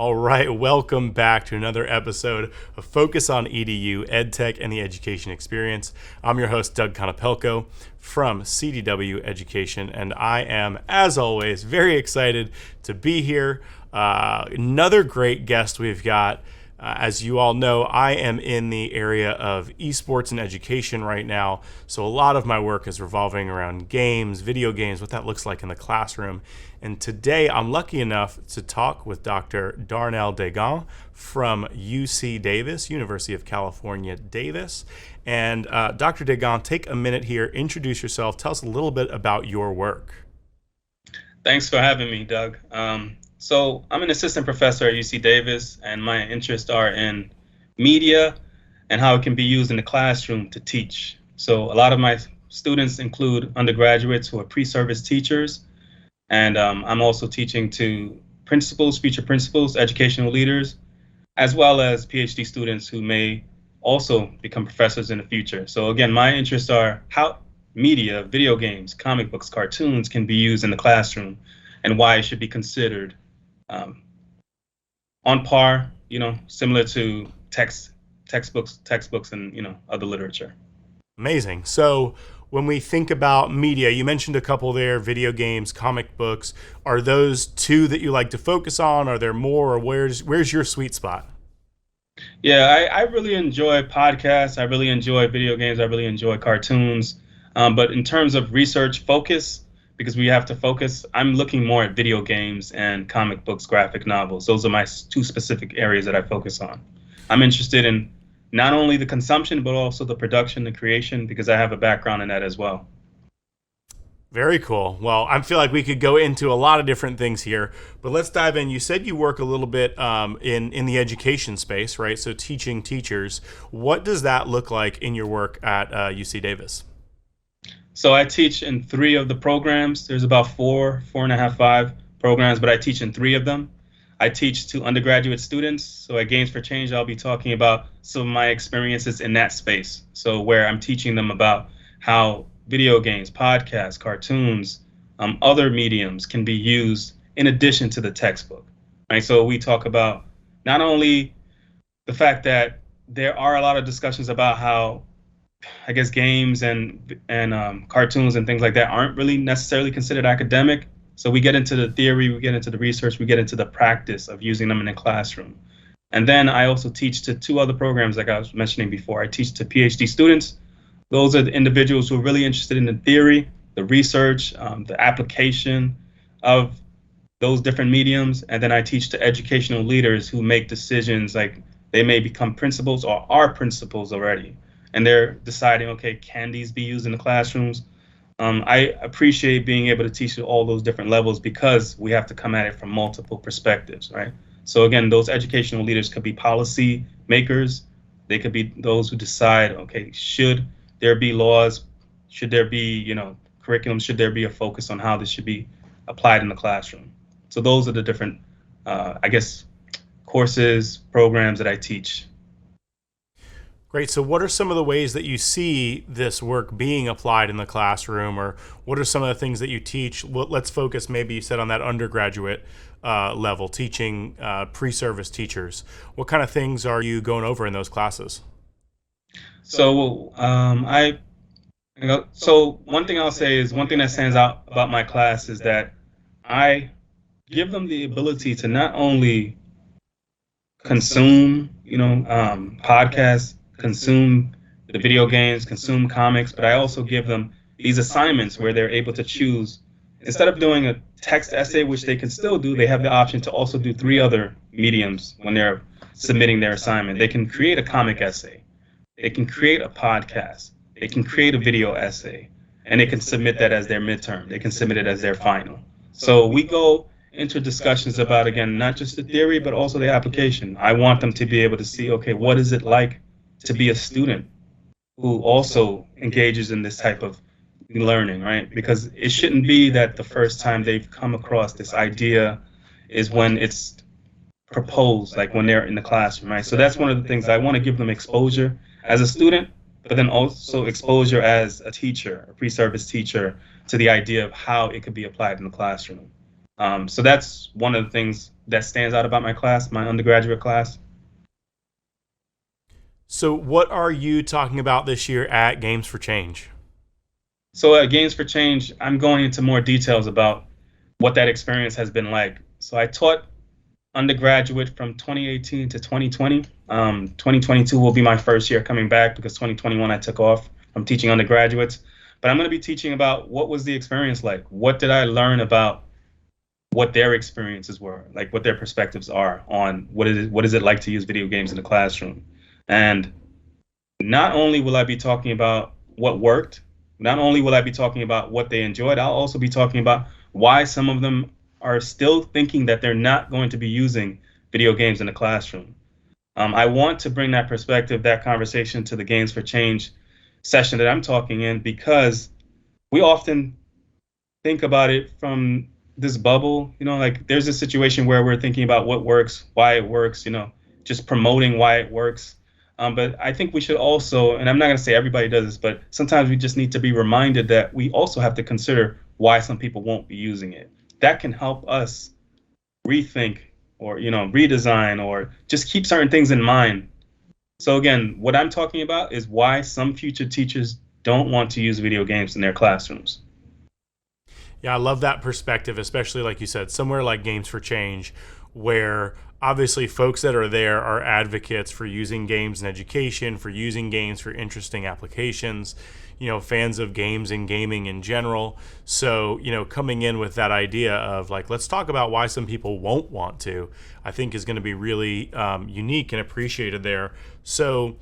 All right, welcome back to another episode of Focus on EDU, EdTech, and the Education Experience. I'm your host, Doug Konopelko from CDW Education, and I am, as always, very excited to be here. Another great guest we've got. As you all know, I am in the area of esports and education right now, so a lot of my work is revolving around games, video games, what that looks like in the classroom. And today I'm lucky enough to talk with Dr. Darnel Degand from UC Davis, University of California, Davis. And Dr. Degand, take a minute here, introduce yourself, tell us a little bit about your work. Thanks for having me, Doug. So I'm an assistant professor at UC Davis, and my interests are in media and how it can be used in the classroom to teach. So a lot of my students include undergraduates who are pre-service teachers, and I'm also teaching to principals, future principals, educational leaders, as well as PhD students who may also become professors in the future. So again, my interests are how media, video games, comic books, cartoons can be used in the classroom and why it should be considered on par, similar to textbooks and, other literature. Amazing. So when we think about media, you mentioned a couple there, video games, comic books. Are those two that you like to focus on? Are there more, or where's your sweet spot? Yeah, I really enjoy podcasts. I really enjoy video games. I really enjoy cartoons. But in terms of research focus, because we have to focus, I'm looking more at video games and comic books, graphic novels. Those are my two specific areas that I focus on. I'm interested in not only the consumption, but also the production, the creation, because I have a background in that as well. Very cool. Well, I feel like we could go into a lot of different things here, but let's dive in. You said you work a little bit in the education space, right? So teaching teachers. What does that look like in your work at UC Davis? So I teach in 3 of the programs. There's about 4 and a half, 5 programs, but I teach in 3 of them. I teach to undergraduate students. So at Games for Change, I'll be talking about some of my experiences in that space. So where I'm teaching them about how video games, podcasts, cartoons, other mediums can be used in addition to the textbook. Right? So we talk about not only the fact that there are a lot of discussions about how I guess games and cartoons and things like that aren't really necessarily considered academic. So we get into the theory, we get into the research, we get into the practice of using them in the classroom. And then I also teach to 2 other programs like I was mentioning before. I teach to PhD students. Those are the individuals who are really interested in the theory, the research, the application of those different mediums. And then I teach to educational leaders who make decisions, like they may become principals or are principals already. And they're deciding, okay, can these be used in the classrooms? I appreciate being able to teach at all those different levels because we have to come at it from multiple perspectives, right? So again, those educational leaders could be policy makers. They could be those who decide, okay, should there be laws? Should there be, curriculum? Should there be a focus on how this should be applied in the classroom? So those are the different, courses, programs that I teach. Great. So what are some of the ways that you see this work being applied in the classroom, or what are some of the things that you teach? Well, let's focus, maybe you said, on that undergraduate level, teaching pre-service teachers. What kind of things are you going over in those classes? So one thing I'll say is one thing that stands out about my class is that I give them the ability to not only consume, podcasts, consume the video games, consume comics, but I also give them these assignments where they're able to choose. Instead of doing a text essay, which they can still do, they have the option to also do 3 other mediums when they're submitting their assignment. They can create a comic essay, they can create a podcast, they can create a video essay, and they can submit that as their midterm. They can submit it as their final. So we go into discussions about, again, not just the theory, but also the application. I want them to be able to see, okay, what is it like to be a student who also engages in this type of learning, right? Because it shouldn't be that the first time they've come across this idea is when it's proposed, like when they're in the classroom, right? So that's one of the things I want to give them exposure as a student, but then also exposure as a teacher, a pre-service teacher, to the idea of how it could be applied in the classroom. So that's one of the things that stands out about my class, my undergraduate class. So, what are you talking about this year at Games for Change? So at Games for Change, I'm going into more details about what that experience has been like. So I taught undergraduate from 2018 to 2020. 2022 will be my first year coming back because 2021 I took off from teaching undergraduates. But I'm going to be teaching about what was the experience like? What did I learn about what their experiences were, like what their perspectives are on what is it like to use video games in the classroom. And not only will I be talking about what worked, not only will I be talking about what they enjoyed, I'll also be talking about why some of them are still thinking that they're not going to be using video games in the classroom. I want to bring that perspective, that conversation to the Games for Change session that I'm talking in, because we often think about it from this bubble, like there's a situation where we're thinking about what works, why it works, just promoting why it works. But I think we should also, and I'm not going to say everybody does this, but sometimes we just need to be reminded that we also have to consider why some people won't be using it. That can help us rethink or, redesign or just keep certain things in mind. So again, what I'm talking about is why some future teachers don't want to use video games in their classrooms. Yeah, I love that perspective, especially like you said, somewhere like Games for Change, where obviously folks that are there are advocates for using games in education, for using games for interesting applications, fans of games and gaming in general. So, coming in with that idea of like, let's talk about why some people won't want to, I think is going to be really unique and appreciated there. So,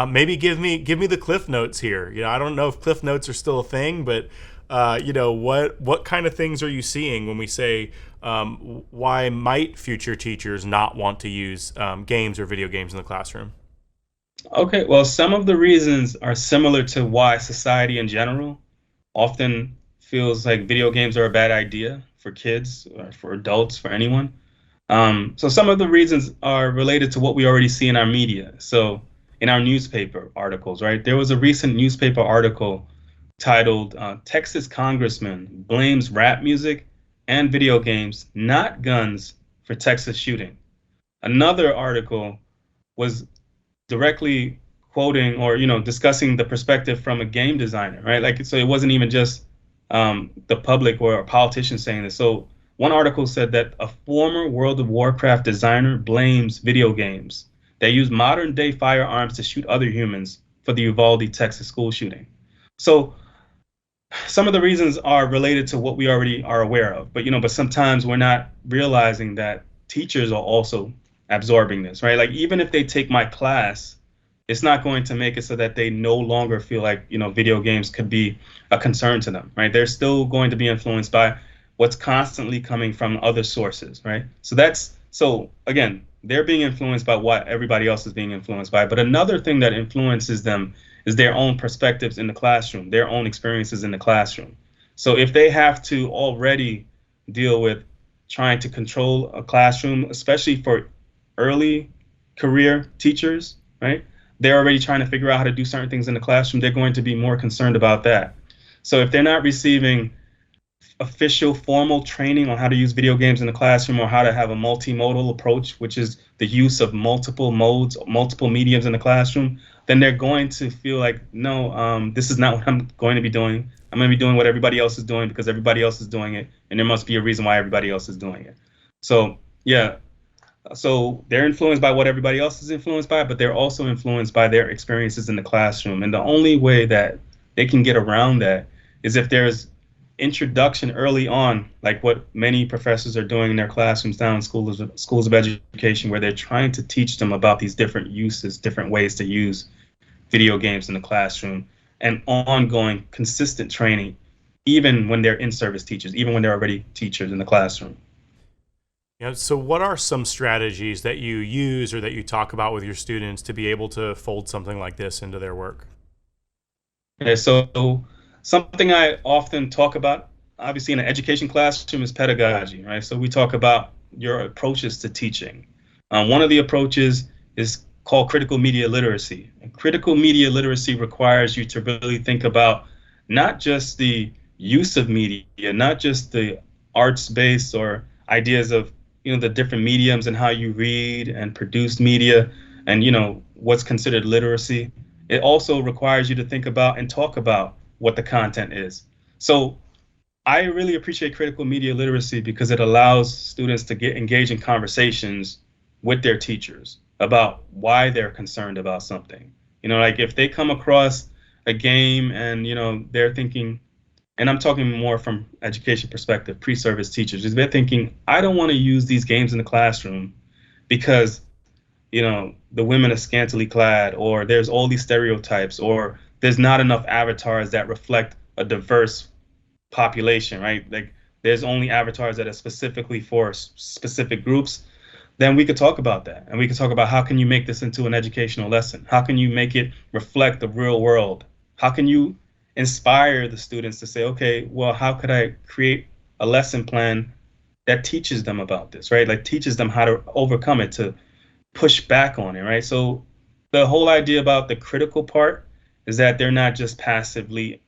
maybe give me the Cliff Notes here. I don't know if Cliff Notes are still a thing, but what kind of things are you seeing when we say why might future teachers not want to use games or video games in the classroom? Okay, well, some of the reasons are similar to why society in general often feels like video games are a bad idea for kids or for adults, for anyone. So some of the reasons are related to what we already see in our media. So in our newspaper articles, right? There was a recent newspaper article titled Texas Congressman Blames Rap Music and Video Games, Not Guns, for Texas Shooting. Another article was directly quoting or discussing the perspective from a game designer, right? Like, so it wasn't even just the public or a politician saying this. So one article said that a former World of Warcraft designer blames video games that use modern day firearms to shoot other humans for the Uvalde, Texas school shooting. So some of the reasons are related to what we already are aware of, but sometimes we're not realizing that teachers are also absorbing this, right? Like, even if they take my class, it's not going to make it so that they no longer feel like, video games could be a concern to them, right? They're still going to be influenced by what's constantly coming from other sources, right? So again, they're being influenced by what everybody else is being influenced by. But another thing that influences them is their own perspectives in the classroom, their own experiences in the classroom. So if they have to already deal with trying to control a classroom, especially for early career teachers, right? They're already trying to figure out how to do certain things in the classroom. They're going to be more concerned about that. So if they're not receiving official formal training on how to use video games in the classroom or how to have a multimodal approach, which is the use of multiple modes, multiple mediums in the classroom, then they're going to feel like, no, this is not what I'm going to be doing. I'm going to be doing what everybody else is doing because everybody else is doing it, and there must be a reason why everybody else is doing it. So yeah, so they're influenced by what everybody else is influenced by, but they're also influenced by their experiences in the classroom. And the only way that they can get around that is if there's introduction early on, like what many professors are doing in their classrooms down in schools of education, where they're trying to teach them about these different uses, different ways to use video games in the classroom, and ongoing consistent training, even when they're in-service teachers, even when they're already teachers in the classroom. So what are some strategies that you use or that you talk about with your students to be able to fold something like this into their work? Okay, so something I often talk about, obviously in an education classroom, is pedagogy, right? So we talk about your approaches to teaching. One of the approaches is called critical media literacy. And critical media literacy requires you to really think about not just the use of media, not just the arts based or ideas of, the different mediums and how you read and produce media and, what's considered literacy. It also requires you to think about and talk about what the content is. So I really appreciate critical media literacy because it allows students to get engaged in conversations with their teachers about why they're concerned about something. Like if they come across a game and, they're thinking, and I'm talking more from education perspective, pre-service teachers, is they're thinking, I don't want to use these games in the classroom because, the women are scantily clad, or there's all these stereotypes, or there's not enough avatars that reflect a diverse population, right? Like there's only avatars that are specifically for specific groups. Then we could talk about that, and we could talk about how can you make this into an educational lesson? How can you make it reflect the real world? How can you inspire the students to say, okay, well, how could I create a lesson plan that teaches them about this, right? Like teaches them how to overcome it, to push back on it, right? So the whole idea about the critical part is that they're not just passively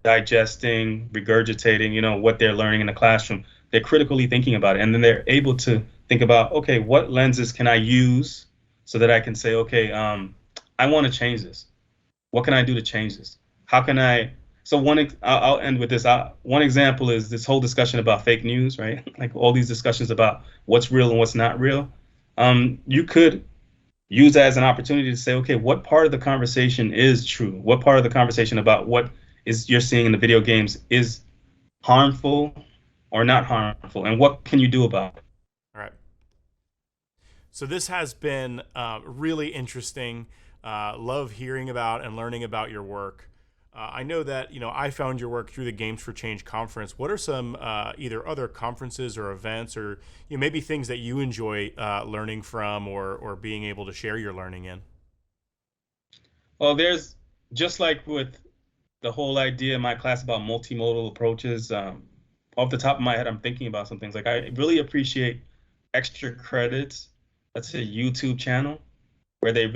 digesting, regurgitating, what they're learning in the classroom. They're critically thinking about it, and then they're able to think about, okay, what lenses can I use so that I can say, okay, I want to change this. What can I do to change this? How can I? So I'll end with this. One example is this whole discussion about fake news, right? Like all these discussions about what's real and what's not real. You could use that as an opportunity to say, okay, what part of the conversation is true? What part of the conversation about what is you're seeing in the video games is harmful or not harmful, and what can you do about it? All right. So this has been really interesting. Love hearing about and learning about your work. I know that, I found your work through the Games for Change conference. What are some either other conferences or events or maybe things that you enjoy learning from or being able to share your learning in? Well, there's just like with the whole idea in my class about multimodal approaches. Off the top of my head, I'm thinking about some things. Like I really appreciate extra credits. That's a YouTube channel where they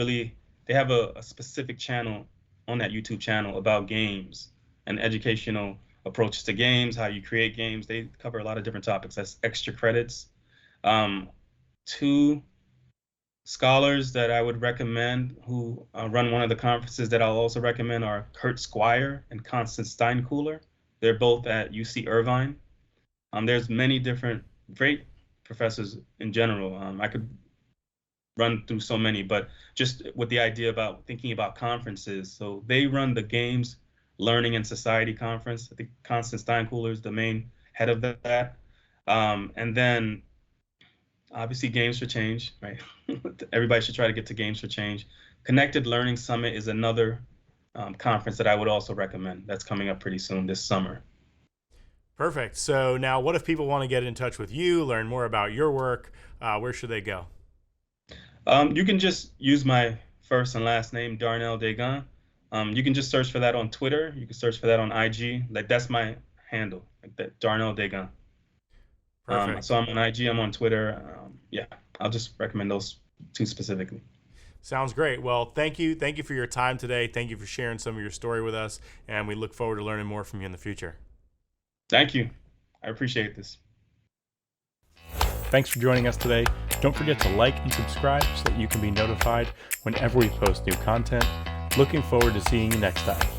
have a specific channel on that YouTube channel about games and educational approaches to games, how you create games. They cover a lot of different topics. That's extra credits. Two scholars that I would recommend who run one of the conferences that I'll also recommend are Kurt Squire and Constance Steinkuhler. They're both at UC Irvine. There's many different great professors in general. I could run through so many, but just with the idea about thinking about conferences. So they run the Games Learning and Society Conference. I think Constance Steinkuhler is the main head of that. And then obviously Games for Change, right? Everybody should try to get to Games for Change. Connected Learning Summit is another conference that I would also recommend. That's coming up pretty soon this summer. Perfect. So now what if people want to get in touch with you, learn more about your work? Where should they go? You can just use my first and last name, Darnel Degand. You can just search for that on Twitter. You can search for that on IG. Like that's my handle, like that, Darnel Degand. So I'm on IG, I'm on Twitter. Yeah, I'll just recommend those two specifically. Sounds great. Well, thank you. Thank you for your time today. Thank you for sharing some of your story with us, and we look forward to learning more from you in the future. Thank you. I appreciate this. Thanks for joining us today. Don't forget to like and subscribe so that you can be notified whenever we post new content. Looking forward to seeing you next time.